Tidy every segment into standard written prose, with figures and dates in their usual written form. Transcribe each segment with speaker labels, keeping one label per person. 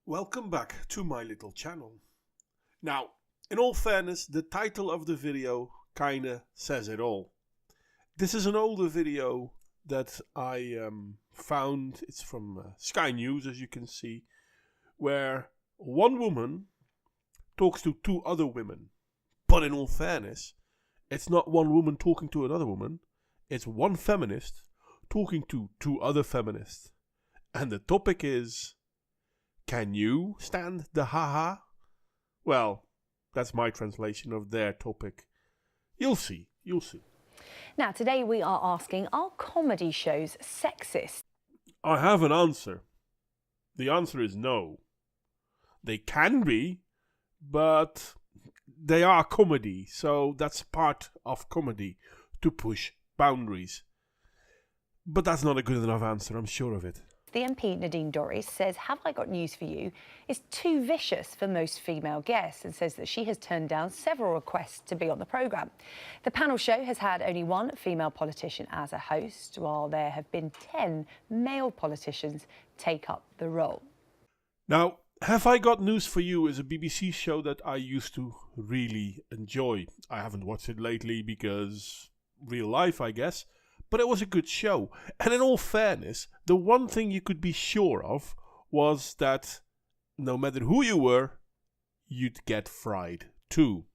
Speaker 1: Welcome back to my little channel. Now, in all fairness, the title of the video kinda says it all. This is an older video that I found. It's from Sky News, as you can see, where one woman talks to two other women. But in all fairness, it's not one woman talking to another woman. It's one feminist talking to two other feminists. And the topic is... Can you stand the haha? Well, that's my translation of their topic. You'll see.
Speaker 2: Now, today we are asking, are comedy shows sexist?
Speaker 1: I have an answer. The answer is no. They can be, but they are comedy, so that's part of comedy, to push boundaries. But that's not a good enough answer, I'm sure of it.
Speaker 2: The MP Nadine Dorries says, "Have I Got News for You" is too vicious for most female guests, and says that she has turned down several requests to be on the programme. The panel show has had only one female politician as a host, while there have been 10 male politicians take up the role.
Speaker 1: Now, Have I Got News for You is a BBC show that I used to really enjoy. I haven't watched it lately because real life, I guess. But it was a good show. And in all fairness, the one thing you could be sure of was that no matter who you were, you'd get fried too.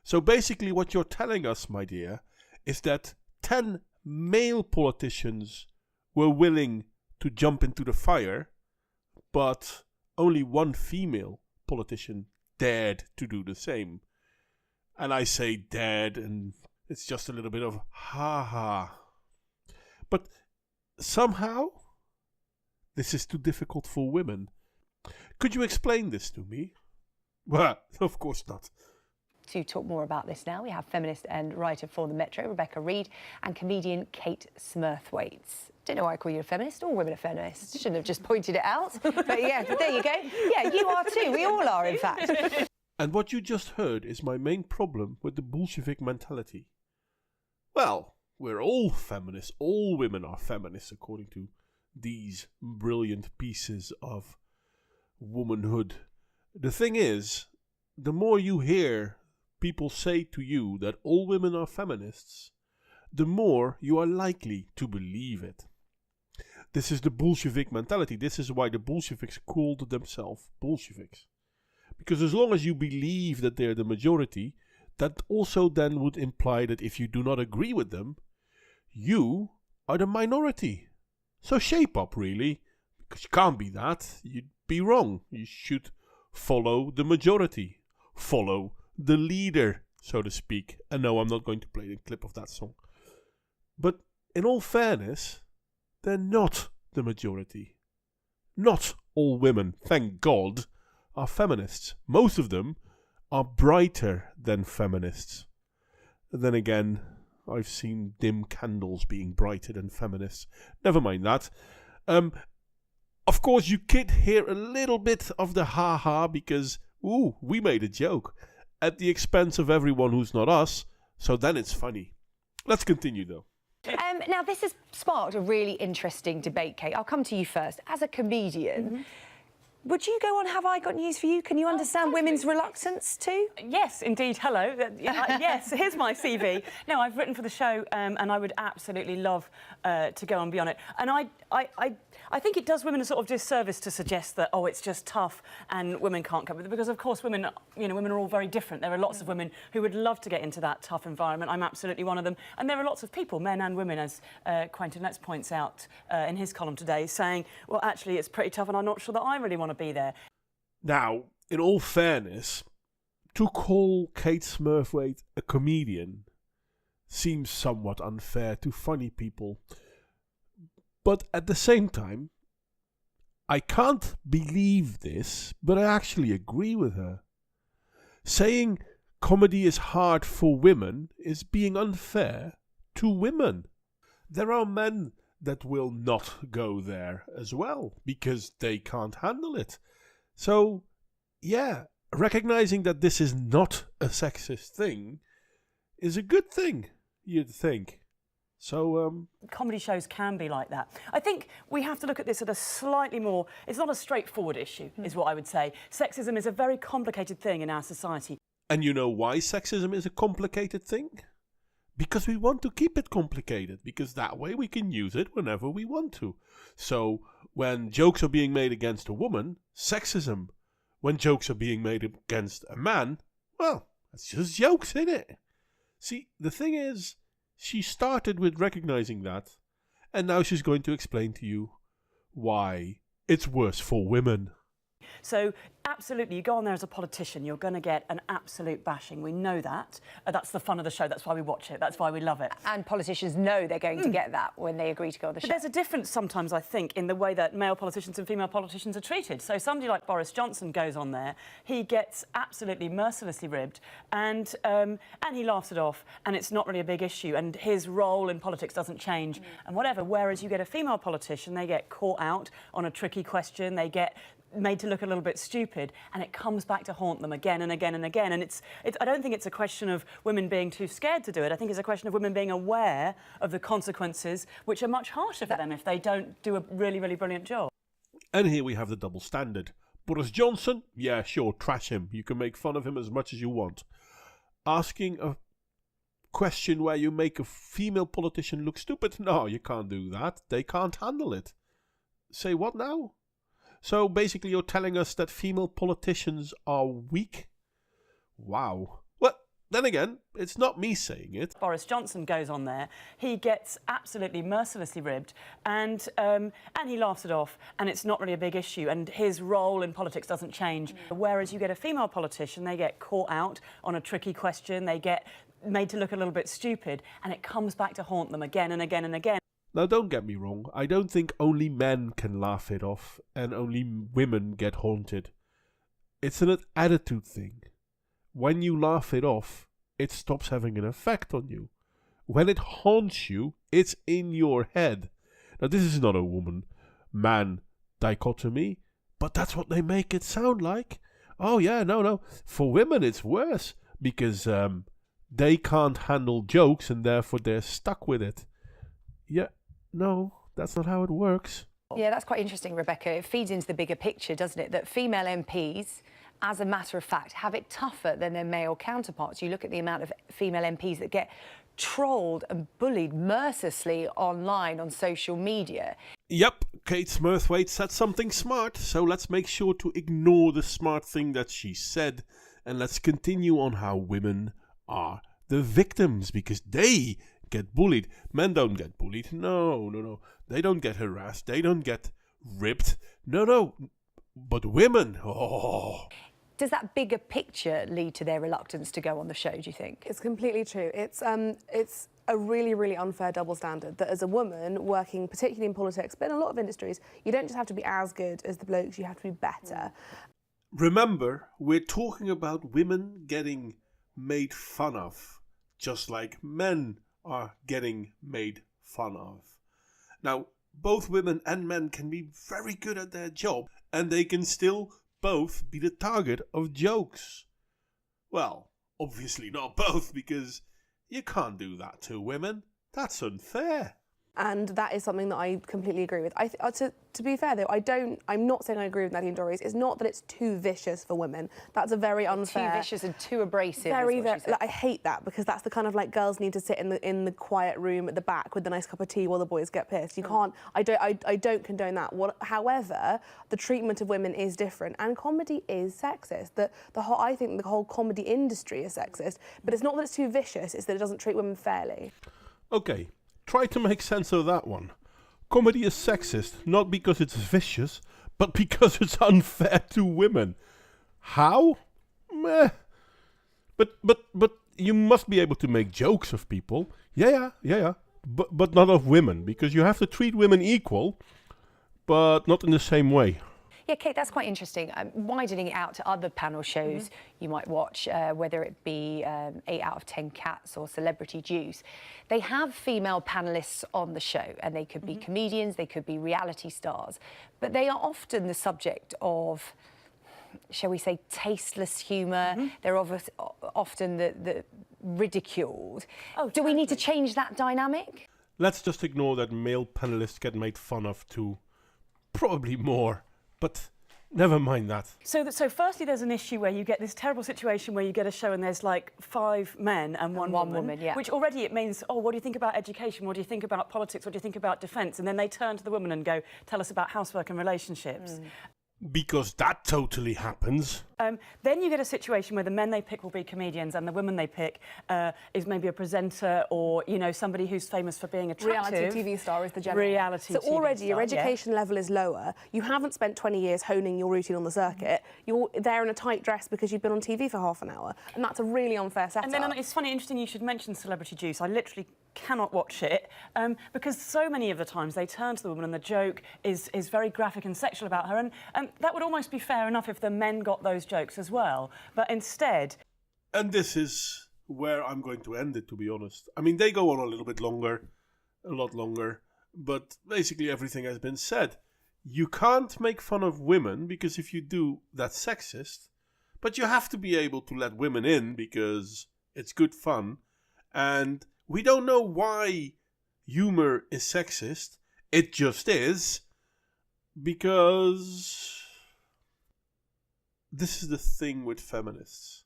Speaker 1: So basically what you're telling us, my dear, is that 10 male politicians were willing to jump into the fire, but only one female politician dared to do the same. And I say dared, and it's just a little bit of ha-ha. But somehow, this is too difficult for women. Could you explain this to me? Well, of course not.
Speaker 2: To talk more about this now, we have feminist and writer for The Metro, Rebecca Reed, and comedian Kate Smurthwaite. Don't know why I call you a feminist. All women are feminists. Shouldn't have just pointed it out. But yeah, there you go. Yeah, you are too. We all are, in fact.
Speaker 1: And what you just heard is my main problem with the Bolshevik mentality. Well, we're all feminists. All women are feminists, according to these brilliant pieces of womanhood. The thing is, the more you hear people say to you that all women are feminists, the more you are likely to believe it. This is the Bolshevik mentality. This is why the Bolsheviks called themselves Bolsheviks. Because as long as you believe that they're the majority, that also then would imply that if you do not agree with them, you are the minority. So shape up, really. Because you can't be that. You'd be wrong. You should follow the majority. Follow the leader, so to speak. And no, I'm not going to play the clip of that song. But in all fairness, they're not the majority. Not all women, thank God, are feminists. Most of them are brighter than feminists. And then again, I've seen dim candles being brighter than feminists. Never mind that. Of course, you could hear a little bit of the ha-ha because, ooh, we made a joke at the expense of everyone who's not us. So then it's funny. Let's continue, though.
Speaker 2: Now, this has sparked a really interesting debate, Kate. I'll come to you first. As a comedian, would you go on Have I Got News for You? Can you understand women's reluctance too?
Speaker 3: Yes, indeed. Hello. Yes, here's my CV. No, I've written for the show and I would absolutely love to go and be on it. And I think it does women a sort of disservice to suggest that, oh, it's just tough and women can't cope with it. Because, of course, women are all very different. There are lots of women who would love to get into that tough environment. I'm absolutely one of them. And there are lots of people, men and women, as Quentin Letts points out in his column today, saying, well, actually, it's pretty tough and I'm not sure that I really want to be there.
Speaker 1: Now, in all fairness, to call Kate Smurthwaite a comedian seems somewhat unfair to funny people. But at the same time, I can't believe this, but I actually agree with her. Saying comedy is hard for women is being unfair to women. There are men that will not go there as well because they can't handle it. So, yeah, recognizing that this is not a sexist thing is a good thing, you'd think. So,
Speaker 3: comedy shows can be like that. I think we have to look at this at a slightly more... It's not a straightforward issue, is what I would say. Sexism is a very complicated thing in our society.
Speaker 1: and you know why sexism is a complicated thing? Because we want to keep it complicated, because that way we can use it whenever we want to. So, when jokes are being made against a woman, sexism. When jokes are being made against a man, well, that's just jokes, isn't it? See, the thing is, she started with recognizing that, and now she's going to explain to you why it's worse for women.
Speaker 3: So, absolutely, you go on there as a politician, you're going to get an absolute bashing. We know that. That's the fun of the show. That's why we watch it. That's why we love it.
Speaker 2: And politicians know they're going to get that when they agree to go on the show.
Speaker 3: But there's a difference sometimes, I think, in the way that male politicians and female politicians are treated. So somebody like Boris Johnson goes on there, he gets absolutely mercilessly ribbed, and he laughs it off, and it's not really a big issue, and his role in politics doesn't change, and whatever. Whereas you get a female politician, they get caught out on a tricky question, they get made to look a little bit stupid, and it comes back to haunt them again and again and again. And it's I don't think it's a question of women being too scared to do it. I think it's a question of women being aware of the consequences, which are much harsher for them if they don't do a really, really brilliant job.
Speaker 1: And here we have the double standard. Boris Johnson, yeah, sure, trash him. You can make fun of him as much as you want. Asking a question where you make a female politician look stupid? No, you can't do that. They can't handle it. Say what now? So basically you're telling us that female politicians are weak? Wow. Well, then again, it's not me saying it.
Speaker 3: Boris Johnson goes on there, he gets absolutely mercilessly ribbed, and he laughs it off, and it's not really a big issue, and his role in politics doesn't change. Whereas you get a female politician, they get caught out on a tricky question, they get made to look a little bit stupid, and it comes back to haunt them again and again and again.
Speaker 1: Now, don't get me wrong. I don't think only men can laugh it off and only women get haunted. It's an attitude thing. When you laugh it off, it stops having an effect on you. When it haunts you, it's in your head. Now, this is not a woman-man dichotomy, but that's what they make it sound like. Oh, yeah, no. For women, it's worse because they can't handle jokes and therefore they're stuck with it. Yeah. No, that's not how it works.
Speaker 2: Yeah, that's quite interesting, Rebecca. It feeds into the bigger picture, doesn't it? That female MPs, as a matter of fact, have it tougher than their male counterparts. You look at the amount of female MPs that get trolled and bullied mercilessly online on social media.
Speaker 1: Yep, Kate Smurthwaite said something smart, so let's make sure to ignore the smart thing that she said, and let's continue on how women are the victims, because they get bullied. Men don't get bullied. No. They don't get harassed. They don't get ripped. No. But women, oh.
Speaker 2: Does that bigger picture lead to their reluctance to go on the show, do you think?
Speaker 4: It's completely true. It's a really, really unfair double standard that as a woman working particularly in politics, but in a lot of industries, you don't just have to be as good as the blokes, you have to be better.
Speaker 1: Remember, we're talking about women getting made fun of, just like men are getting made fun of. Now, both women and men can be very good at their job, and they can still both be the target of jokes. Well, obviously not both, because you can't do that to women. That's unfair.
Speaker 4: And that is something that I completely agree with. To be fair, though, I'm not saying I agree with Nadine Dorries. It's not that it's too vicious for women. That's a very unfair.
Speaker 2: Too vicious and too abrasive.
Speaker 4: Very. I hate that, because that's the kind of like girls need to sit in the quiet room at the back with the nice cup of tea while the boys get pissed. You can't. I don't condone that. However, the treatment of women is different, and comedy is sexist. I think the whole comedy industry is sexist. But it's not that it's too vicious. It's that it doesn't treat women fairly.
Speaker 1: Okay. Try to make sense of that one. Comedy is sexist, not because it's vicious, but because it's unfair to women. How? Meh. But you must be able to make jokes of people. Yeah. But not of women, because you have to treat women equal, but not in the same way.
Speaker 2: Yeah, Kate, that's quite interesting. Widening it out to other panel shows you might watch, whether it be 8 out of 10 Cats or Celebrity Juice. They have female panellists on the show, and they could be comedians, they could be reality stars, but they are often the subject of, shall we say, tasteless humour. They're often the ridiculed.
Speaker 3: Oh,
Speaker 2: do we need to change that dynamic?
Speaker 1: Let's just ignore that male panelists get made fun of too. Probably more, but never mind that.
Speaker 3: So firstly, there's an issue where you get this terrible situation where you get a show and there's like 5 men and one woman,
Speaker 2: yeah.
Speaker 3: which already it means, oh, what do you think about education? What do you think about politics? What do you think about defence? And then they turn to the woman and go, tell us about housework and relationships.
Speaker 1: Because that totally happens.
Speaker 3: Then you get a situation where the men they pick will be comedians and the women they pick is maybe a presenter or, you know, somebody who's famous for being attractive.
Speaker 4: Reality TV star is the general.
Speaker 3: Reality
Speaker 4: so
Speaker 3: TV
Speaker 4: already
Speaker 3: star,
Speaker 4: your education level is lower. You haven't spent 20 years honing your routine on the circuit. You're there in a tight dress because you've been on TV for half an hour. And that's a really unfair setup.
Speaker 3: And then it's funny, interesting you should mention Celebrity Juice. I literally cannot watch it because so many of the times they turn to the woman and the joke is very graphic and sexual about her, and that would almost be fair enough if the men got those jokes as well, but instead...
Speaker 1: And this is where I'm going to end it, to be honest. I mean, they go on a little bit longer, a lot longer, but basically everything has been said. You can't make fun of women, because if you do, that's sexist, but you have to be able to let women in, because it's good fun, and we don't know why humor is sexist. It just is. Because this is the thing with feminists.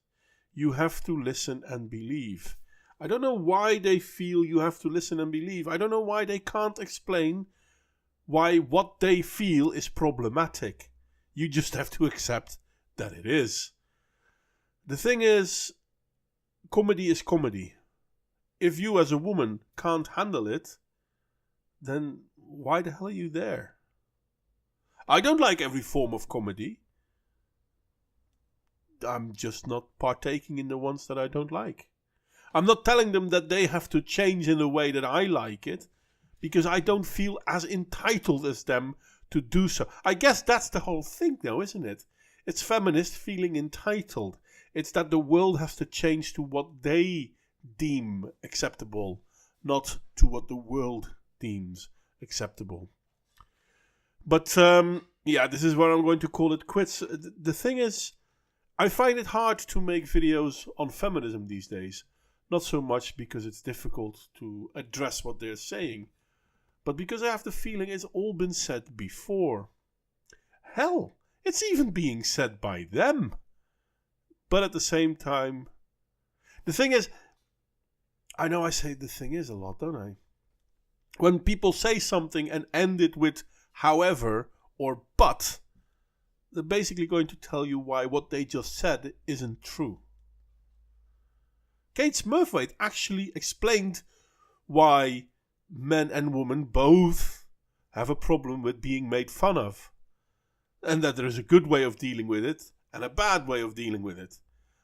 Speaker 1: You have to listen and believe. I don't know why they feel you have to listen and believe. I don't know why they can't explain why what they feel is problematic. You just have to accept that it is. The thing is, comedy is comedy. If you as a woman can't handle it, then why the hell are you there? I don't like every form of comedy. I'm just not partaking in the ones that I don't like. I'm not telling them that they have to change in the way that I like it, because I don't feel as entitled as them to do so. I guess that's the whole thing though, isn't it? It's feminists feeling entitled. It's that the world has to change to what they deem acceptable, not to what the world deems acceptable. But yeah, this is where I'm going to call it quits. The thing is, I find it hard to make videos on feminism these days. Not so much because it's difficult to address what they're saying, but because I have the feeling it's all been said before. Hell, it's even being said by them. But at the same time, the thing is, I know I say the thing is a lot, don't I? When people say something and end it with however or but, they're basically going to tell you why what they just said isn't true. Kate Modwain actually explained why men and women both have a problem with being made fun of, and that there is a good way of dealing with it and a bad way of dealing with it.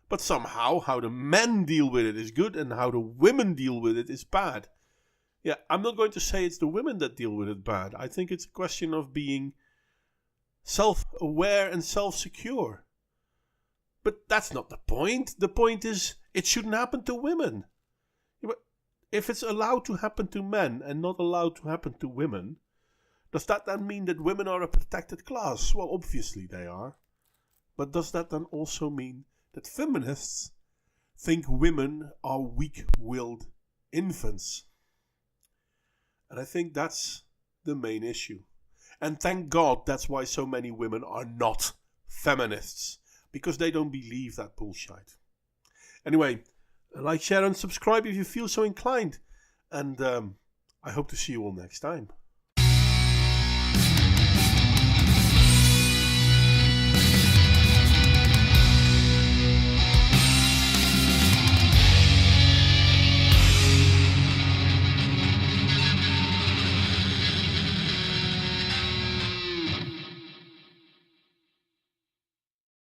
Speaker 1: But somehow how the men deal with it is good and how the women deal with it is bad. Yeah, I'm not going to say it's the women that deal with it bad. I think it's a question of being self-aware and self-secure. But that's not the point. The point is, it shouldn't happen to women. If it's allowed to happen to men and not allowed to happen to women, does that then mean that women are a protected class? Well, obviously they are. But does that then also mean that feminists think women are weak-willed infants? And I think that's the main issue. And thank God that's why so many women are not feminists. Because they don't believe that bullshit. Anyway, like, share and subscribe if you feel so inclined. And I hope to see you all next time.